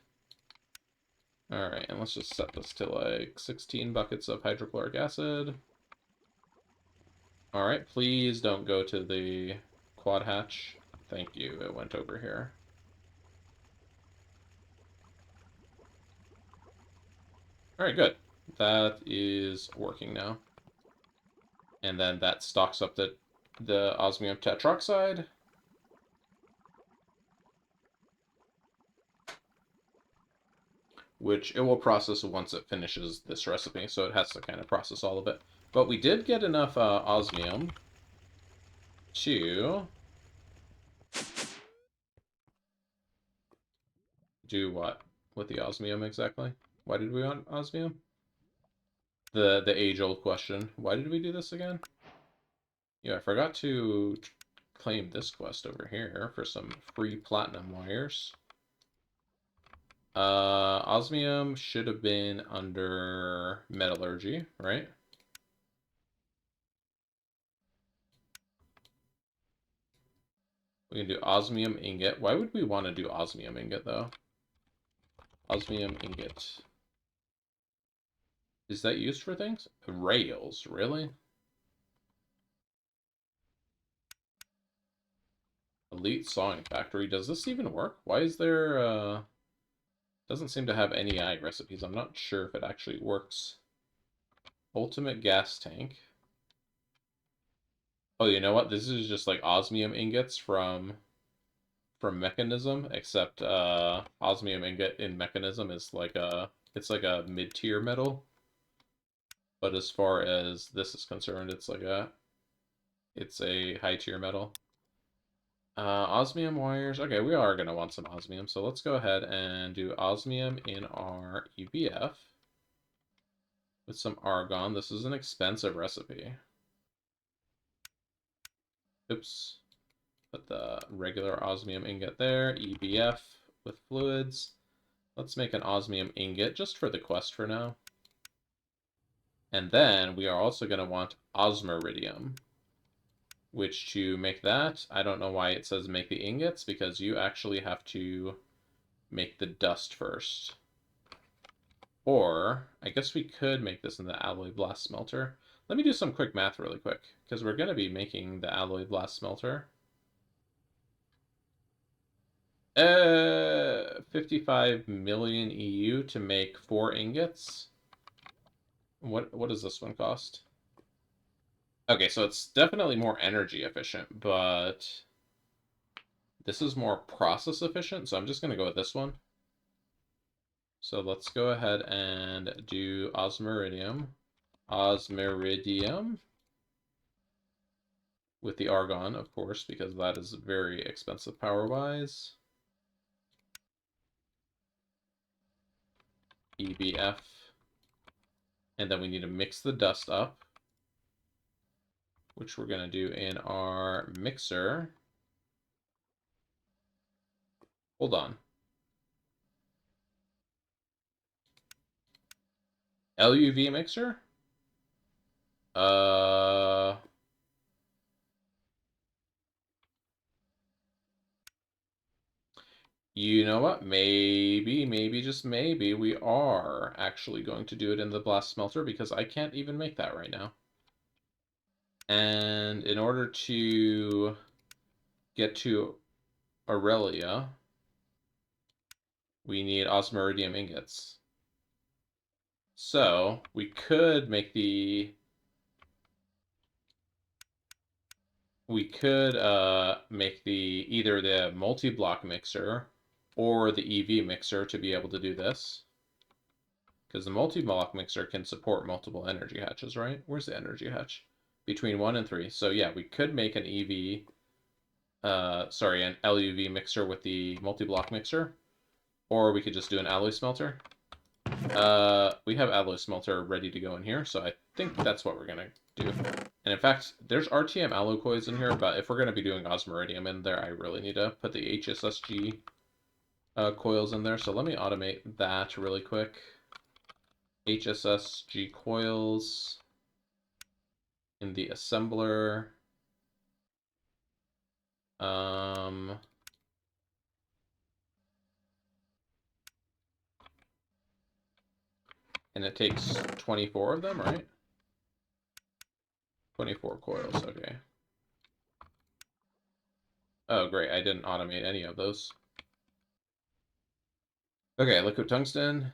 All right, and let's just set this to like 16 buckets of hydrochloric acid. All right, please don't go to the quad hatch. Thank you, it went over here. All right, good. That is working now. And then that stocks up the osmium tetroxide. Which it will process once it finishes this recipe, so it has to kind of process all of it. But we did get enough osmium to do what with the osmium exactly? Why did we want osmium? The age-old question. Why did we do this again? Yeah, I forgot to claim this quest over here for some free platinum wires. Osmium should have been under metallurgy, right? We can do osmium ingot. Why would we want to do osmium ingot, though? Osmium ingot. Is that used for things? Rails, really? Elite Sawing Factory. Does this even work? Why is there, doesn't seem to have any eye recipes. I'm not sure if it actually works. Ultimate Gas Tank. Oh, you know what? This is just like osmium ingots from Mechanism, except osmium ingot in Mechanism is like a mid-tier metal. But as far as this is concerned, it's a high tier metal. Osmium wires. Okay, we are gonna want some osmium, so let's go ahead and do osmium in our EBF with some argon. This is an expensive recipe. Oops. Put the regular osmium ingot there. EBF with fluids. Let's make an osmium ingot just for the quest for now. And then we are also going to want osmiridium, which to make that, I don't know why it says make the ingots, because you actually have to make the dust first. Or, I guess we could make this in the alloy blast smelter. Let me do some quick math really quick, because we're going to be making the alloy blast smelter. 55 million EU to make 4 ingots. What does this one cost? Okay, so it's definitely more energy efficient, but this is more process efficient, so I'm just going to go with this one. So let's go ahead and do osmiridium. Osmiridium with the argon, of course, because that is very expensive power-wise. EBF. And then we need to mix the dust up, which we're going to do in our mixer. Hold on. LUV mixer? You know what? Maybe, just maybe, we are actually going to do it in the blast smelter because I can't even make that right now. And in order to get to Aurelia, we need osmiridium ingots. So we could make the either the multi-block mixer or the EV mixer to be able to do this. Because the multi-block mixer can support multiple energy hatches, right? Where's the energy hatch? Between 1 and 3. So yeah, we could make an an LUV mixer with the multi-block mixer. Or we could just do an alloy smelter. We have alloy smelter ready to go in here, so I think that's what we're going to do. And in fact, there's RTM alloy coils in here, but if we're going to be doing osmiridium in there, I really need to put the HSSG coils in there. So let me automate that really quick. HSSG coils in the assembler. And it takes 24 of them, right? 24 coils, okay. Oh, great, I didn't automate any of those. Okay, liquid tungsten.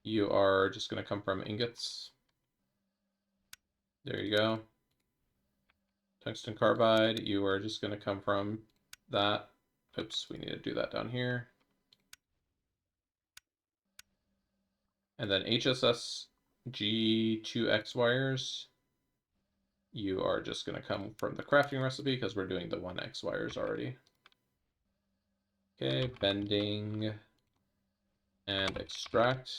You are just going to come from ingots. There you go. Tungsten carbide, you are just going to come from that. Oops, we need to do that down here. And then HSS G2X wires, you are just going to come from the crafting recipe because we're doing the 1X wires already. Okay, bending and extract.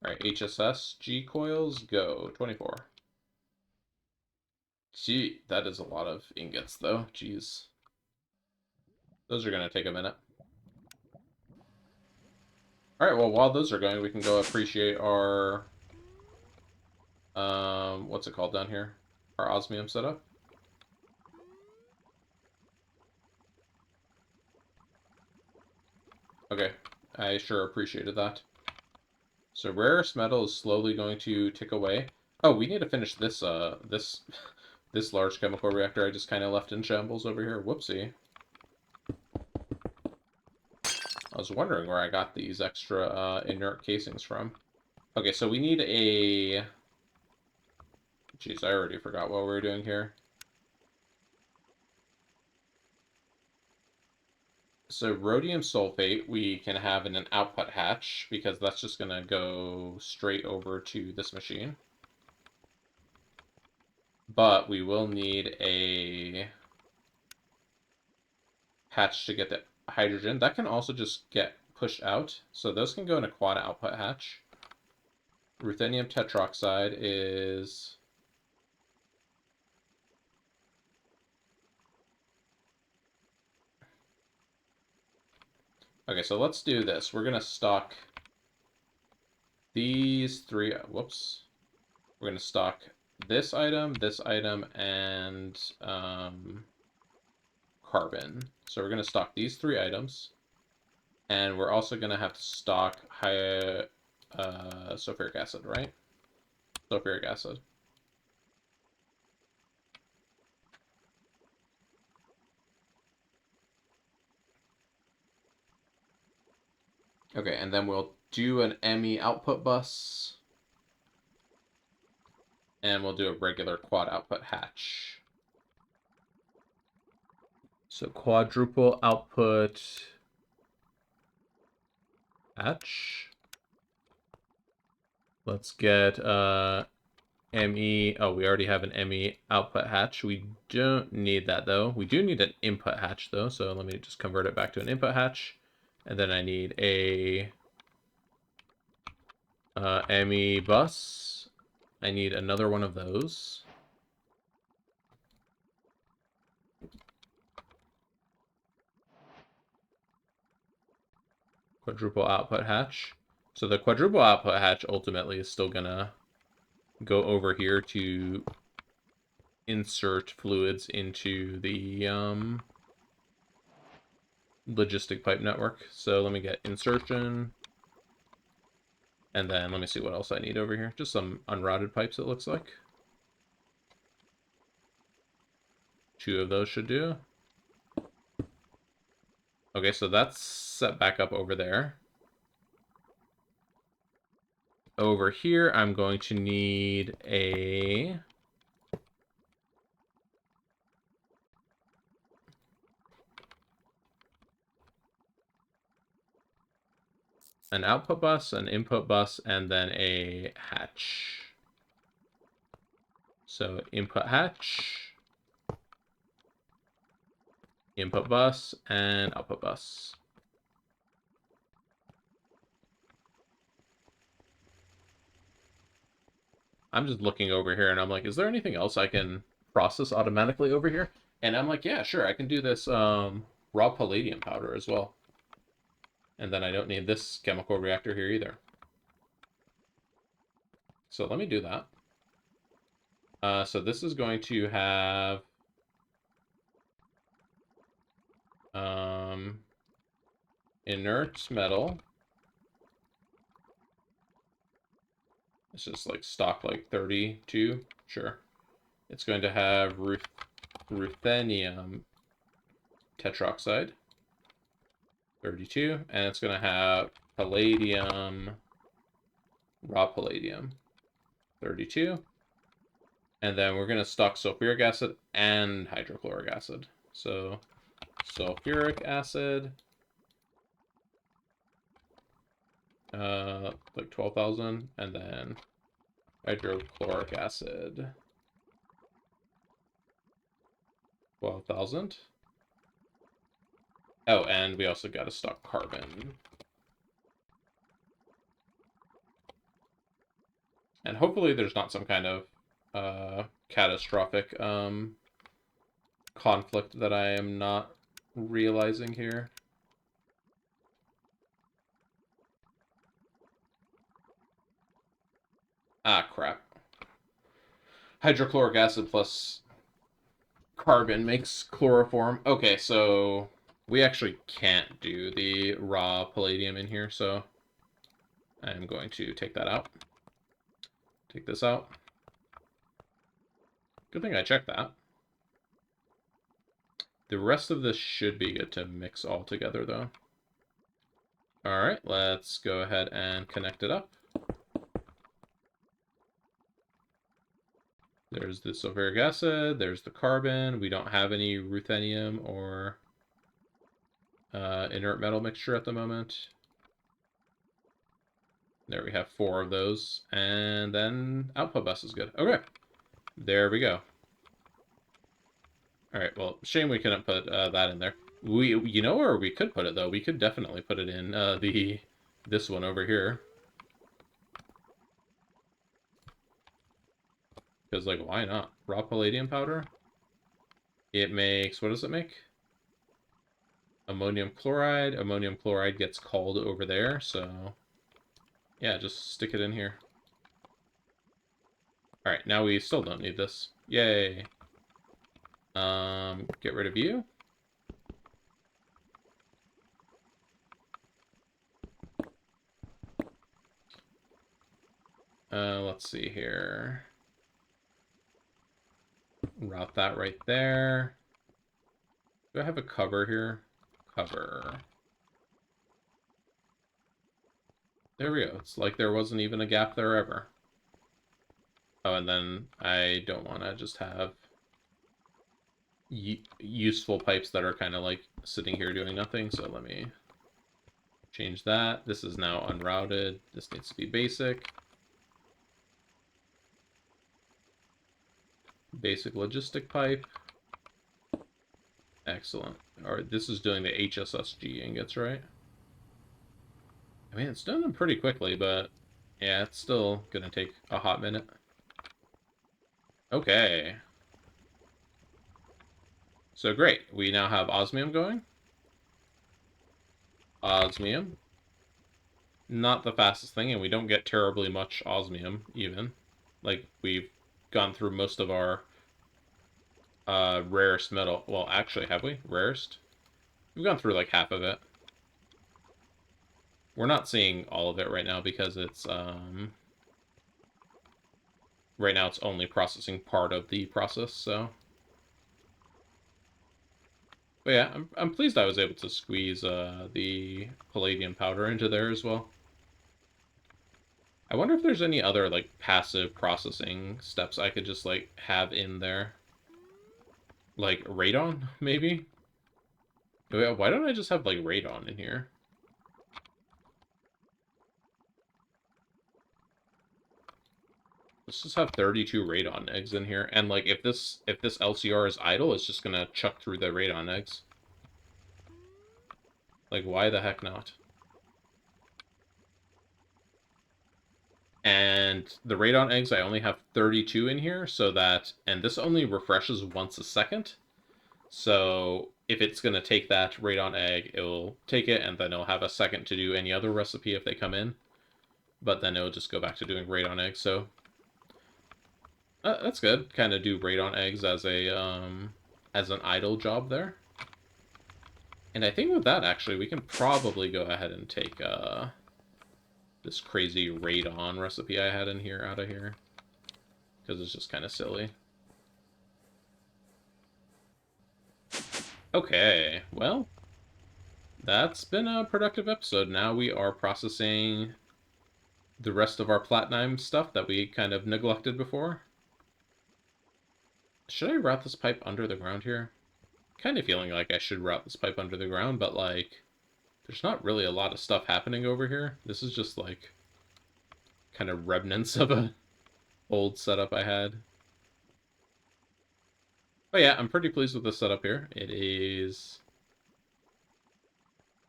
All right, HSS G coils, go, 24. Gee, that is a lot of ingots though, jeez. Those are going to take a minute. All right, well, while those are going, we can go appreciate our, what's it called down here? Our osmium setup. Okay, I sure appreciated that. So rarest metal is slowly going to tick away. Oh, we need to finish this this large chemical reactor I just kind of left in shambles over here. Whoopsie. I was wondering where I got these extra inert casings from. Okay, so we need a... Jeez, I already forgot what we were doing here. So rhodium sulfate we can have in an output hatch because that's just going to go straight over to this machine. But we will need a hatch to get the hydrogen. That can also just get pushed out. So those can go in a quad output hatch. Ruthenium tetroxide is... Okay, so let's do this. We're going to stock these three... Whoops. We're going to stock this item, and carbon. So we're going to stock these three items. And we're also going to have to stock sulfuric acid, right? Sulfuric acid. Okay, and then we'll do an ME output bus. And we'll do a regular quad output hatch. So quadruple output hatch. Let's get ME. Oh, we already have an ME output hatch. We don't need that though. We do need an input hatch though. So let me just convert it back to an input hatch. And then I need a ME bus. I need another one of those. Quadruple output hatch. So the quadruple output hatch ultimately is still gonna go over here to insert fluids into the logistic pipe network. So let me get insertion. And then let me see what else I need over here. Just some unrouted pipes, it looks like. 2 of those should do. Okay, so that's set back up over there. Over here, I'm going to need an output bus, an input bus, and then a hatch. So input hatch, input bus, and output bus. I'm just looking over here and I'm like, is there anything else I can process automatically over here? And I'm like, yeah, sure, I can do this raw palladium powder as well. And then I don't need this chemical reactor here either. So let me do that. So this is going to have inert metal. It's just like stock like 32. Sure. It's going to have ruthenium tetroxide, 32. And it's going to have palladium, raw palladium, 32. And then we're going to stock sulfuric acid and hydrochloric acid. So sulfuric acid, like 12,000, and then hydrochloric acid, 12,000. Oh, and we also got to stock carbon. And hopefully there's not some kind of catastrophic conflict that I am not realizing here. Ah, crap. Hydrochloric acid plus carbon makes chloroform. Okay, so We actually can't do the raw palladium in here, so I'm going to take that out. Take this out. Good thing I checked that. The rest of this should be good to mix all together, though. Alright, let's go ahead and connect it up. There's the sulfuric acid, there's the carbon. We don't have any ruthenium or inert metal mixture at the moment. There we have 4 of those. And then output bus is good. Okay, there we go. Alright, well, shame we couldn't put that in there. You know where we could put it, though? We could definitely put it in this one over here. Because, like, why not? Raw palladium powder? It makes... What does it make? Ammonium chloride. Ammonium chloride gets called over there, so... Yeah, just stick it in here. Alright, now we still don't need this. Yay! Get rid of you. Let's see here. Route that right there. Do I have a cover here? Cover. There we go. It's like there wasn't even a gap there ever. Oh, and then I don't want to just have useful pipes that are kind of like sitting here doing nothing, so let me change that. This is now unrouted. This needs to be basic. Basic logistic pipe. Excellent. Alright, this is doing the HSSG ingots, right? I mean, it's done them pretty quickly, but yeah, it's still gonna take a hot minute. Okay. So great, we now have osmium going. Osmium. Not the fastest thing, and we don't get terribly much osmium, even. Like, we've gone through most of our rarest metal. Well, actually, have we? Rarest? We've gone through like half of it. We're not seeing all of it right now because it's, right now it's only processing part of the process, so... But yeah, I'm pleased I was able to squeeze the palladium powder into there as well. I wonder if there's any other, like, passive processing steps I could just, like, have in there. Like, radon, maybe? Why don't I just have, like, radon in here? Let's just have 32 radon eggs in here. And, like, if this LCR is idle, it's just gonna chuck through the radon eggs. Like, why the heck not? And the radon eggs, I only have 32 in here, so that... And this only refreshes once a second. So if it's going to take that radon egg, it will take it, and then it'll have a second to do any other recipe if they come in. But then it'll just go back to doing radon eggs, so... that's good. Kind of do radon eggs as an idle job there. And I think with that, actually, we can probably go ahead and take this crazy radon recipe I had in here out of here. Because it's just kind of silly. Okay, well, that's been a productive episode. Now we are processing the rest of our platinum stuff that we kind of neglected before. Should I route this pipe under the ground here? Kind of feeling like I should route this pipe under the ground, but like, there's not really a lot of stuff happening over here. This is just like kind of remnants of a old setup I had. But yeah, I'm pretty pleased with the setup here. It is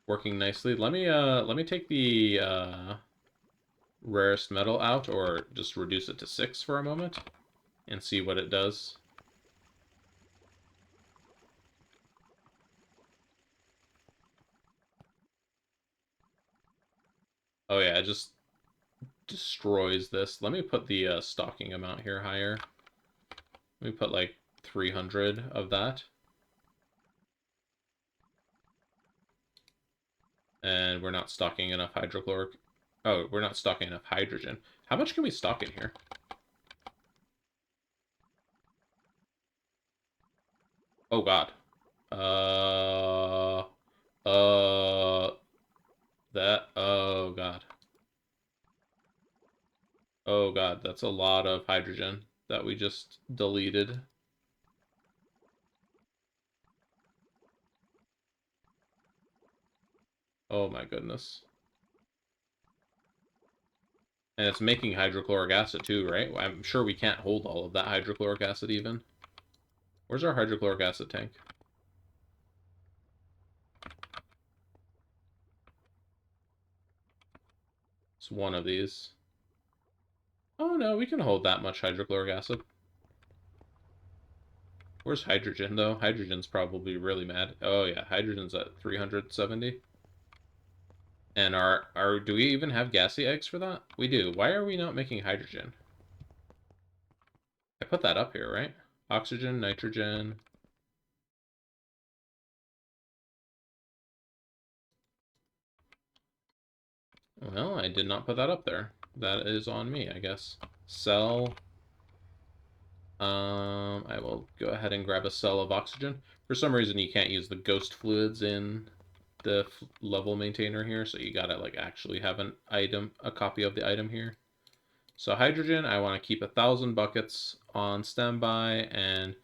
working nicely. Let me take the rarest metal out, or just reduce it to 6 for a moment, and see what it does. Oh yeah, it just destroys this. Let me put the stocking amount here higher. Let me put like 300 of that. And we're not stocking enough hydrochloric. Oh, we're not stocking enough hydrogen. How much can we stock in here? Oh god. Uh, oh god. Oh god, that's a lot of hydrogen that we just deleted. Oh my goodness. And it's making hydrochloric acid too, right? I'm sure we can't hold all of that hydrochloric acid even. Where's our hydrochloric acid tank? It's one of these. Oh no, we can hold that much hydrochloric acid. Where's hydrogen though? Hydrogen's probably really mad. Oh yeah, hydrogen's at 370. And do we even have gassy eggs for that? We do. Why are we not making hydrogen? I put that up here, right? Oxygen, nitrogen. Well, I did not put that up there. That is on me, I guess. Cell. I will go ahead and grab a cell of oxygen. For some reason, you can't use the ghost fluids in the level maintainer here, so you gotta like actually have an item, a copy of the item here. So hydrogen, I want to keep 1,000 buckets on standby and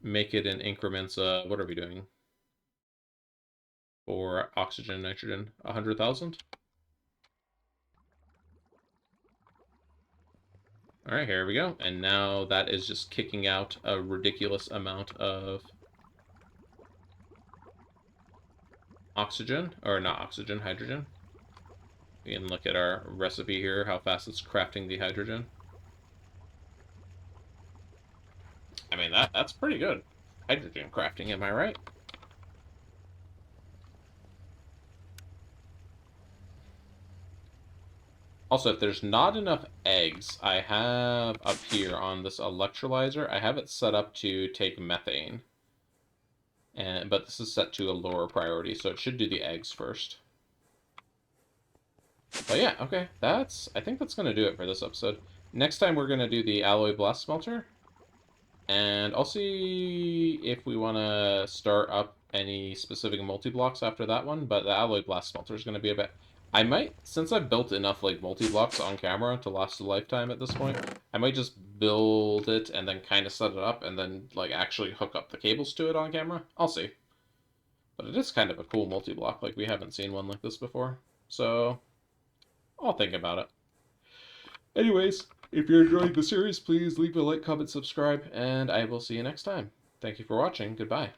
make it in increments of, what are we doing? For oxygen, nitrogen, 100,000? All right, here we go. And now that is just kicking out a ridiculous amount of oxygen, or not oxygen, hydrogen. We can look at our recipe here, how fast it's crafting the hydrogen. I mean, that's pretty good. Hydrogen crafting, am I right? Also, if there's not enough eggs, I have up here on this electrolyzer, I have it set up to take methane. But this is set to a lower priority, so it should do the eggs first. But yeah, okay, I think that's gonna do it for this episode. Next time we're gonna do the alloy blast smelter, and I'll see if we want to start up any specific multi-blocks after that one, but the alloy blast smelter is gonna be a bit. I might, since I've built enough like multi-blocks on camera to last a lifetime at this point, I might just build it and then kind of set it up and then like actually hook up the cables to it on camera. I'll see. But it is kind of a cool multi-block, like we haven't seen one like this before. So I'll think about it. Anyways, if you're enjoying the series, please leave a like, comment, subscribe, and I will see you next time. Thank you for watching. Goodbye.